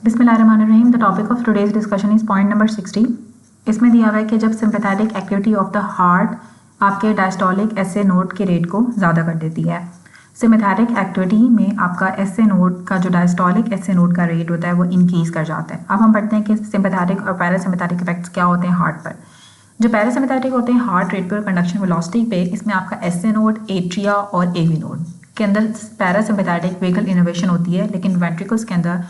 बिस्मिल्लाहिर्रहमानिर्रहीम। The topic of today's discussion is point number 60। इसमें दिया हुआ है कि जब sympathetic activity of the heart आपके डायस्टोलिक एसए नोड के रेट को ज़्यादा कर देती है। सिंपैथेटिक एक्टिविटी में आपका एसए नोड का जो डायस्टोलिक एसए नोड का रेट होता है वो इंक्रीज कर जाता है। अब हम पढ़ते हैं कि सिंपैथेटिक और पैरासिम्पैथेटिक इफेक्ट्स क्या होते हैं हार्ट पर। जो पैरासिम्पैथेटिक होते हैं हार्ट रेट पर, कंडक्शन वेलोसिटी पे, इसमें आपका एसए नोड, एट्रिया और एवी नोड के अंदर पैरासिम्पैथेटिक वेगल इनोवेशन होती है, लेकिन वेंट्रिकल्स के अंदर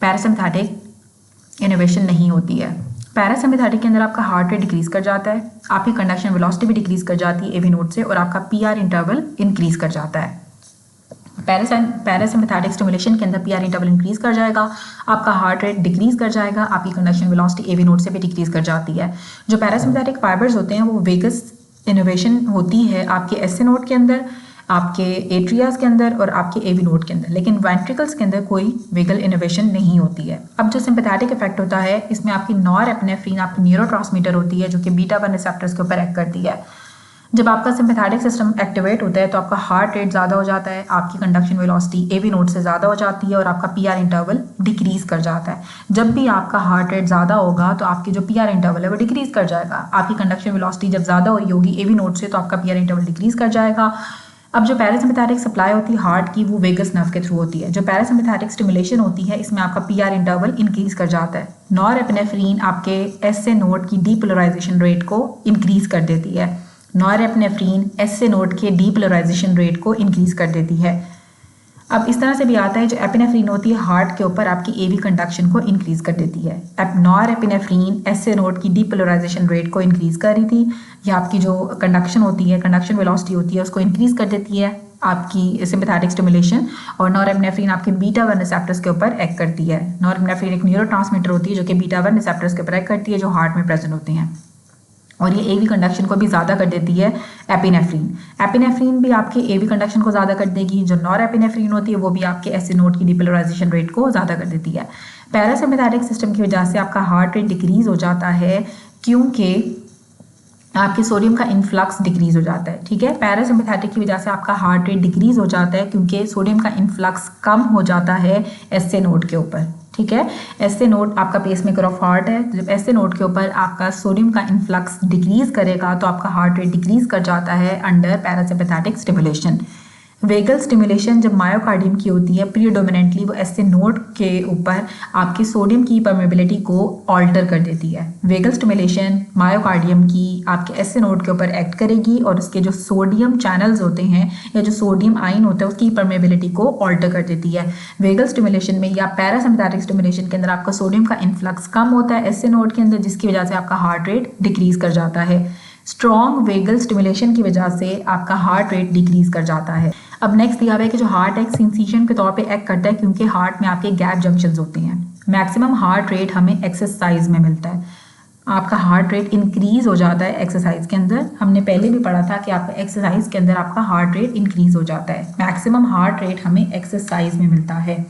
पैरासिम्पैथेटिक इनोवेशन नहीं होती है। पैरासिम्पैथेटिक के अंदर आपका हार्ट रेट डिक्रीज कर जाता है, आपकी कंडक्शन वेलोसिटी भी डिक्रीज कर जाती है एवी नोड से, और आपका पीआर इंटरवल इंक्रीज कर जाता है। पैरासिम्पैथेटिक स्टिमुलेशन के अंदर पीआर इंटरवल इंक्रीज कर जाएगा, आपका हार्ट रेट डिक्रीज कर जाएगा, आपकी कंडक्शन वेलोसिटी एवी नोड से भी डिक्रीज कर जाती है। जो पैरासिम्पैथेटिक फाइबर्स होते हैं वो वेगस इनोवेशन होती है आपके एसए नोड के अंदर, आपके एट्रियाज के अंदर और आपके एवी नोड के अंदर, लेकिन वेंट्रिकल्स के अंदर कोई वेगल इनोवेशन नहीं होती है। अब जो सिंपैथेटिक इफेक्ट होता है इसमें आपकी नॉरएपिनेफ्रिन आपकी न्यूरोट्रांसमीटर होती है जो कि बीटा 1 रिसेप्टर्स के ऊपर एक्ट करती है। जब आपका सिंपैथेटिक सिस्टम एक्टिवेट होता है तो आपका हार्ट रेट ज़्यादा हो जाता है, आपकी कंडक्शन वेलोसिटी एवी नोड से ज़्यादा हो जाती है और आपका पीआर इंटरवल डिक्रीज कर जाता है। जब भी आपका हार्ट रेट ज़्यादा होगा तो आपकी जो पीआर इंटरवल है वो डिक्रीज कर जाएगा। आपकी कंडक्शन वेलोसिटी जब ज़्यादा हो रही होगी एवी नोड से तो आपका पीआर इंटरवल डिक्रीज कर जाएगा। अब जो पैरासिम्पैथेटिक सप्लाई होती है हार्ट की वो वेगस नर्व के थ्रू होती है। जो पैरासिम्पैथेटिक स्टिमुलेशन होती है इसमें आपका पीआर इंटरवल इंक्रीज कर जाता है। नॉरएपिनेफ्रिन आपके एसए नोड की डीपोलराइजेशन रेट को इंक्रीज कर देती है। नॉरएपिनेफ्रिन एसए नोड के डीपोलराइजेशन रेट को इंक्रीज कर देती है। अब इस तरह से भी आता है जो एपिनेफ्रिन होती है हार्ट के ऊपर आपकी एवी कंडक्शन को इंक्रीज कर देती है। नॉरएपिनेफ्रिन एसए नोड की डीपोलराइजेशन रेट को इंक्रीज कर रही थी, या आपकी जो कंडक्शन होती है, कंडक्शन वेलोसिटी होती है उसको इंक्रीज कर देती है आपकी सिंपैथेटिक स्टिमुलेशन। और नॉरएपिनेफ्रिन आपके बीटा 1 रिसेप्टर्स के ऊपर एक्ट करती है। नॉरएपिनेफ्रिन एक न्यूरोट्रांसमीटर होती है जो कि बीटा 1 रिसेप्टर्स के ऊपर एक्ट करती है जो हार्ट में प्रेजेंट होते हैं, और ये एवी कंडक्शन को भी ज़्यादा कर देती है एपिनेफ्रिन। एपिनेफ्रिन भी आपके एवी कंडक्शन को ज़्यादा कर देगी। जो नॉरएपिनेफ्रिन होती है वो भी आपके एसए नोड की डीपोलराइजेशन रेट को ज़्यादा कर देती है। पैरासिम्पैथेटिक सिस्टम की वजह से आपका हार्ट रेट डिक्रीज हो जाता है क्योंकि आपके सोडियम का इन्फ्लक्स डिक्रीज हो जाता है। ठीक है, पैरासिम्पैथेटिक की वजह से आपका हार्ट रेट डिक्रीज हो जाता है क्योंकि सोडियम का इन्फ्लक्स कम हो जाता है एसए नोड के ऊपर। ठीक है, एसए नोड आपका पेसमेकर ऑफ हार्ट है, जब एसए नोड के ऊपर आपका सोडियम का इन्फ्लक्स डिक्रीज करेगा तो आपका हार्ट रेट डिक्रीज कर जाता है under parasympathetic stimulation. Vagal stimulation जब मायोकार्डियम की होती है प्रीडोमिनेंटली वो एसए नोड के ऊपर आपके सोडियम की परमेबिलिटी को ऑल्टर कर देती है। वेगल स्टिमुलेशन मायोकार्डियम की आपके एसए नोड के ऊपर एक्ट करेगी और उसके जो सोडियम चैनल्स होते हैं या जो सोडियम आयन होता है उसकी परमेबिलिटी को ऑल्टर कर देती है। वेगल स्टिमुलेशन में या पैरासिम्पैथेटिक स्टिमुलेशन के अंदर आपका सोडियम का इन्फ्लक्स कम होता है एसए नोड के अंदर, जिसकी वजह से आपका हार्ट रेट डिक्रीज कर जाता है। स्ट्रॉन्ग वेगल स्टिमुलेशन की वजह से आपका हार्ट रेट डिक्रीज कर जाता है। अब नेक्स्ट दिया हुआ है कि जो हार्ट एक सेंसेशन के तौर पे एक्ट करता है क्योंकि हार्ट में आपके गैप जंक्शंस होते हैं। मैक्सिमम हार्ट रेट हमें एक्सरसाइज में मिलता है। आपका हार्ट रेट इंक्रीज हो जाता है एक्सरसाइज के अंदर। हमने पहले भी पढ़ा था कि आपका एक्सरसाइज के अंदर आपका हार्ट रेट इंक्रीज हो जाता है। मैक्सिमम हार्ट रेट हमें एक्सरसाइज में मिलता है।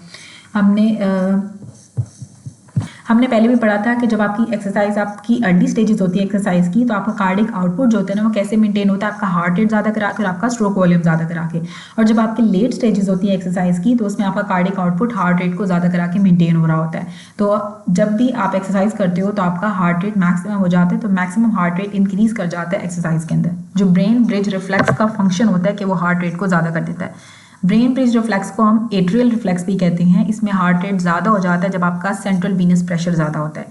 हमने पहले भी पढ़ा था कि जब आपकी एक्सरसाइज आपकी अर्ली स्टेजेस होती है एक्सरसाइज की तो आपका कार्डिक आउटपुट जो होता है ना वो कैसे मेंटेन होता है, आपका हार्ट रेट ज़्यादा करा के और आपका स्ट्रोक वॉल्यूम ज़्यादा करा के। और जब आपकी लेट स्टेजेस होती है एक्सरसाइज की तो उसमें आपका कार्डिक आउटपुट हार्ट रेट को ज़्यादा करा के मेंटेन हो रहा होता है। तो जब भी आप एक्सरसाइज करते हो तो आपका हार्ट रेट मैक्सिमम हो जाता है, तो मैक्सिमम हार्ट रेट इंक्रीज कर जाता है एक्सरसाइज के अंदर। जो ब्रेन ब्रिज रिफ्लेक्स का फंक्शन होता है कि वो हार्ट रेट को ज़्यादा कर देता है। ब्रेन ब्रिज रिफ्लेक्स को हम एट्रियल रिफ्लेक्स भी कहते हैं। इसमें हार्ट रेट ज़्यादा हो जाता है जब आपका सेंट्रल वीनस प्रेशर ज़्यादा होता है।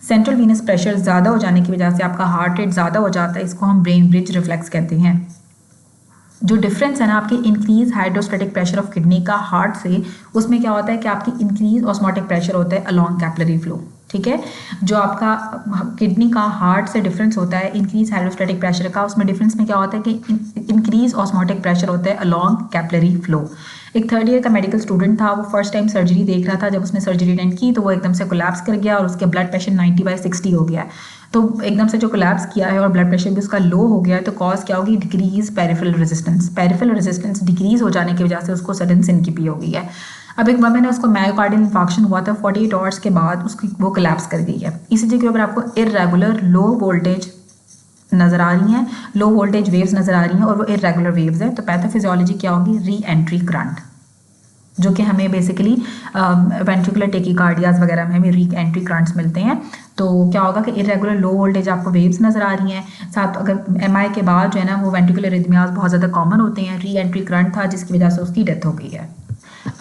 सेंट्रल वीनस प्रेशर ज़्यादा हो जाने की वजह से आपका हार्ट रेट ज़्यादा हो जाता है, इसको हम ब्रेन ब्रिज रिफ्लेक्स कहते हैं। जो डिफरेंस है ना आपके increase hydrostatic pressure of kidney का हार्ट से, उसमें क्या होता है कि आपकी इंक्रीज ऑस्मोटिक प्रेशर होता है अलोंग कैपिलरी फ्लो। ठीक है, जो आपका किडनी का हार्ट से डिफरेंस होता है इंक्रीज हाइड्रोस्टैटिक प्रेशर का, उसमें डिफरेंस में क्या होता है कि इंक्रीज ऑस्मोटिक प्रेशर होता है अलोंग कैपिलरी फ्लो। एक थर्ड ईयर का मेडिकल स्टूडेंट था, वो फर्स्ट टाइम सर्जरी देख रहा था। जब उसने सर्जरी अटेंड की तो वो एकदम से कोलैप्स कर गया और उसके ब्लड प्रेशर 90/60 हो गया है। तो एकदम से जो कोलैप्स किया है और ब्लड प्रेशर भी उसका लो हो गया है तो कॉज क्या होगी, decrease peripheral resistance. Peripheral resistance decrease हो जाने की वजह से उसको सडन सिनकिपी हो गई है। अब एक वमेन है उसको मायोकार्डियल इंफार्क्शन हुआ था, 48 आवर्स के बाद उसकी वो कोलैप्स कर गई है। इसी जगह पर आपको इररेगुलर लो वोल्टेज नज़र आ रही हैं, लो वोल्टेज वेव्स नज़र आ रही हैं और वो इररेगुलर वेव्स हैं। तो पैथोफिजियोलॉजी क्या होगी, री एंट्री करंट। जो कि हमें बेसिकली वेंट्रिकुलर टेकिकार्डियाज वगैरह में हमें री एंट्री करंट्स मिलते हैं। तो क्या होगा कि इरेगुलर लो वोल्टेज आपको वेव्स नज़र आ रही हैं, साथ अगर एमआई के बाद जो है ना वो वेंट्रिकुलर रिदमियाज बहुत ज़्यादा कॉमन होते हैं, री एंट्री करंट था जिसकी वजह से उसकी डेथ हो गई है।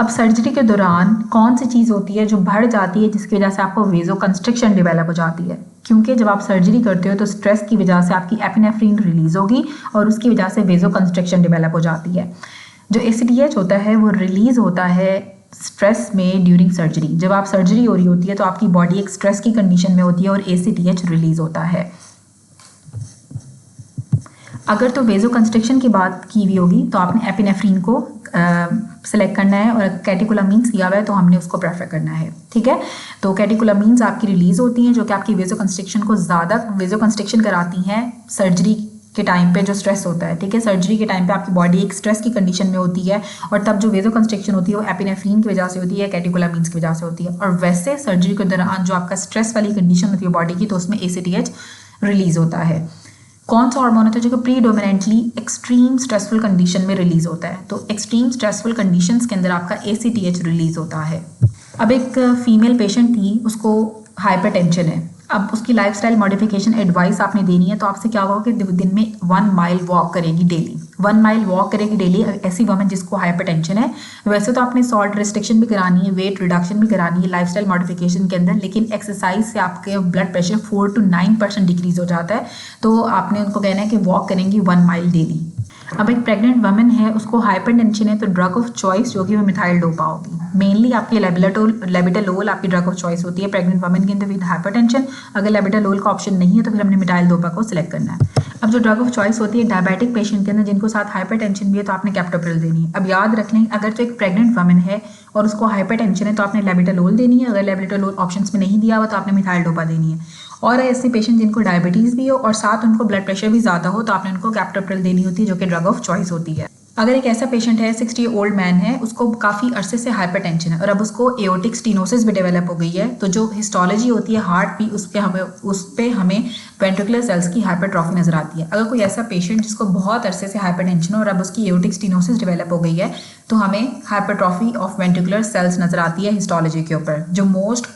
अब सर्जरी के दौरान कौन सी चीज़ होती है जो बढ़ जाती है जिसकी वजह से आपको वेजो कंस्ट्रिक्शन डेवलप हो जाती है? क्योंकि जब आप सर्जरी करते हो तो स्ट्रेस की वजह से आपकी एपिनेफ्रिन रिलीज होगी और उसकी वजह से वेजो कंस्ट्रिक्शन डेवलप हो जाती है। जो ACTH होता है वो रिलीज होता है स्ट्रेस में ड्यूरिंग सर्जरी। जब आप सर्जरी हो रही होती है तो आपकी बॉडी एक स्ट्रेस की कंडीशन में होती है और ACTH रिलीज होता है। अगर तो वेजो कंस्ट्रिक्शन की बात की हुई होगी तो आपने एपिनेफ्रिन को सेलेक्ट करना है, और कैटेकोलामीन्स दिया हुआ है तो हमने उसको प्रेफर करना है। ठीक है, तो कैटेकोलामीन्स आपकी रिलीज होती हैं जो कि आपकी वेजो कंस्ट्रिक्शन को ज़्यादा वेजो कंस्ट्रिक्शन कराती हैं सर्जरी के टाइम पे जो स्ट्रेस होता है। ठीक है, सर्जरी के टाइम पे आपकी बॉडी एक स्ट्रेस की कंडीशन में होती है और तब जो वेजो कंस्ट्रिक्शन होती है वो एपिनेफ्रिन की वजह से होती है, कैटेकोलामीन्स की वजह से होती है। और वैसे सर्जरी के दौरान जो आपका स्ट्रेस वाली कंडीशन होती है बॉडी की तो उसमें ACTH रिलीज होता है। कौन सा हार्मोन होता है जो कि प्रीडोमिनेंटली एक्सट्रीम स्ट्रेसफुल कंडीशन में रिलीज होता है? तो एक्सट्रीम स्ट्रेसफुल कंडीशंस के अंदर आपका ACTH रिलीज होता है। अब एक फीमेल पेशेंट थी, उसको हाइपरटेंशन है। अब उसकी लाइफस्टाइल मॉडिफिकेशन एडवाइस आपने देनी है, तो आपसे क्या होगा कि दिन में 1 माइल वॉक करेगी डेली। 1 माइल वॉक करेगी डेली ऐसी वुमन जिसको हाइपरटेंशन है। वैसे तो आपने सॉल्ट रिस्ट्रिक्शन भी करानी है, वेट रिडक्शन भी करानी है लाइफस्टाइल मॉडिफिकेशन के अंदर, लेकिन एक्सरसाइज से आपके ब्लड प्रेशर 4 to 9% डिक्रीज हो जाता है। तो आपने उनको कहना है कि वॉक करेंगी 1 माइल डेली। अब एक प्रेग्नेंट वुमन है, उसको हाइपरटेंशन है, तो ड्रग ऑफ चॉइस जो कि वो मिथाइल डोपा होगी। मेनली आपकी लेबिटालोल आपकी ड्रग ऑफ चॉइस होती है प्रेग्नेंट वुमन के अंदर विद हाइपरटेंशन। अगर लेबिटालोल का ऑप्शन नहीं है तो फिर हमने मिथाइल डोपा को सिलेक्ट करना है। अब जो ड्रग ऑफ चॉइस होती है डायबिटिक पेशेंट के अंदर जिनको साथ हाइपरटेंशन भी है तो आपने कैप्टोप्रिल देनी है। अब याद रख लें, अगर तो एक प्रेग्नेंट वुमन है और उसको हाइपरटेंशन है तो आपने लेबिटालोल देनी है। अगर लेबिटालोल ऑप्शन में नहीं दिया हुआ तो आपने मिथाइल डोपा देनी है। और ऐसे पेशेंट जिनको डायबिटीज़ भी हो और साथ उनको ब्लड प्रेशर भी ज़्यादा हो तो आपने उनको कैप्टोप्रिल देनी होती है जो कि ड्रग ऑफ चॉइस होती है। अगर एक ऐसा पेशेंट है 60 ओल्ड मैन है, उसको काफ़ी अरसे से हाइपरटेंशन है और अब उसको एओर्टिक स्टेनोसिस भी डेवलप हो गई है, तो जो हिस्टोलॉजी होती है हार्ट की उस पर हमें वेंट्रिकुलर सेल्स की हाइपरट्रॉफी नजर आती है। अगर कोई ऐसा पेशेंट जिसको बहुत अरसे से हाइपरटेंशन हो और अब उसकी एओर्टिक स्टेनोसिस डेवलप हो गई है तो हमें हाइपरट्रॉफी ऑफ वेंट्रिकुलर सेल्स नजर आती है हिस्टोलॉजी के ऊपर। जो मोस्ट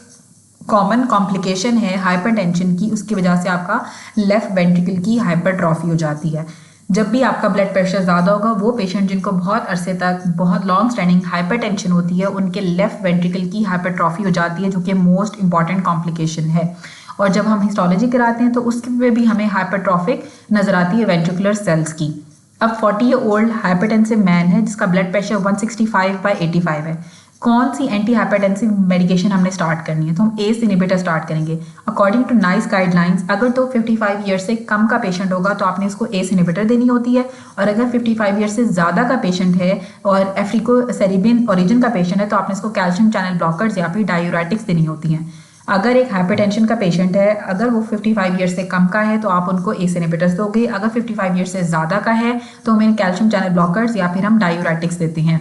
कॉमन कॉम्प्लिकेशन है हाइपरटेंशन की, उसकी वजह से आपका लेफ्ट वेंट्रिकल की हाइपरट्रॉफी हो जाती है। जब भी आपका ब्लड प्रेशर ज़्यादा होगा वो पेशेंट जिनको बहुत अरसे तक बहुत लॉन्ग स्टैंडिंग हाइपरटेंशन होती है उनके लेफ्ट वेंट्रिकल की हाइपरट्रॉफी हो जाती है जो कि मोस्ट इंपॉर्टेंट कॉम्प्लिकेशन है। और जब हम हिस्टोलॉजी कराते हैं तो उसके भी हमें हाइपरट्रॉफिक नजर आती है वेंट्रिकुलर सेल्स की। अब 40 ईयर ओल्ड हाइपरटेंसिव मैन है जिसका ब्लड प्रेशर 165/85 है। कौन सी एंटी हाइपरटेंसिव मेडिकेशन हमने स्टार्ट करनी है? तो हम ACE इनहिबिटर स्टार्ट करेंगे अकॉर्डिंग टू नाइस गाइडलाइंस। अगर तो 55 ईयर से कम का पेशेंट होगा तो आपने इसको ACE इनहिबिटर देनी होती है, और अगर 55 ईयर से ज़्यादा का पेशेंट है और अफ्रीको सेरिबियन ओरिजिन का पेशेंट है तो आपने इसको कैल्शियम चैनल ब्लॉकर्स या फिर डायूरेटिक्स देनी होती हैं। अगर एक हाइपरटेंशन का पेशेंट है, अगर वो 55 ईयर से कम का है तो आप उनको ACE इनहिबिटर्स दोगे। अगर 55 ईयर से ज़्यादा का है तो हमें कैल्शियम चैनल ब्लॉकर्स या फिर हम डायूरेटिक्स देते हैं।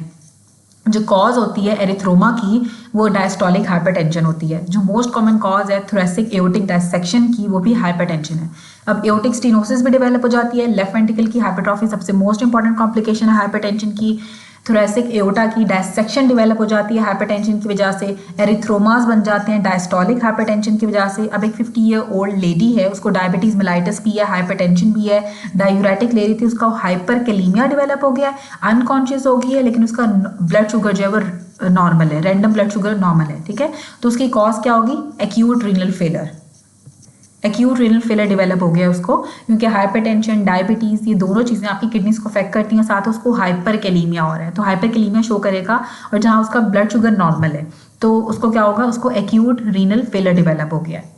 जो कॉज होती है एरिथ्रोमा की वो डायस्टोलिक हाइपरटेंशन होती है। जो मोस्ट कॉमन कॉज है थोरेसिक एओर्टिक डायसेक्शन की, वो भी हाइपरटेंशन है। अब एओर्टिक स्टेनोसिस भी डेवलप हो जाती है। लेफ्ट वेंट्रिकल की हाइपरट्रॉफी सबसे मोस्ट इंपॉर्टेंट कॉम्प्लिकेशन है हाइपरटेंशन की। थोरेसिक एओर्टा की डायसेक्शन डेवलप हो जाती है हाइपरटेंशन की वजह से। एरिथ्रोमास बन जाते हैं डायस्टोलिक हाइपरटेंशन की वजह से। अब एक 50 ईयर ओल्ड लेडी है, उसको डायबिटीज मेलाइटिस भी है, हाइपरटेंशन भी है, डायूरेटिक ले रही थी, उसका हाइपरकैलीमिया डेवलप हो गया, अनकॉन्शियस हो गई है, लेकिन उसका ब्लड शुगर जो है वो नॉर्मल है, रैंडम ब्लड शुगर नॉर्मल है। ठीक है, तो उसकी कॉज क्या होगी? Acute renal failure. Acute renal failure develop हो गया उसको, क्योंकि हाइपरटेंशन डायबिटीज़ ये दोनों चीज़ें आपकी किडनीज को अफेक्ट करती हैं, साथ उसको हाइपरकैलीमिया हो रहा है तो हाइपरकैलीमिया शो करेगा। और जहाँ उसका ब्लड शुगर नॉर्मल है तो उसको क्या होगा? उसको एक्यूट रीनल फेलर डेवलप हो गया है।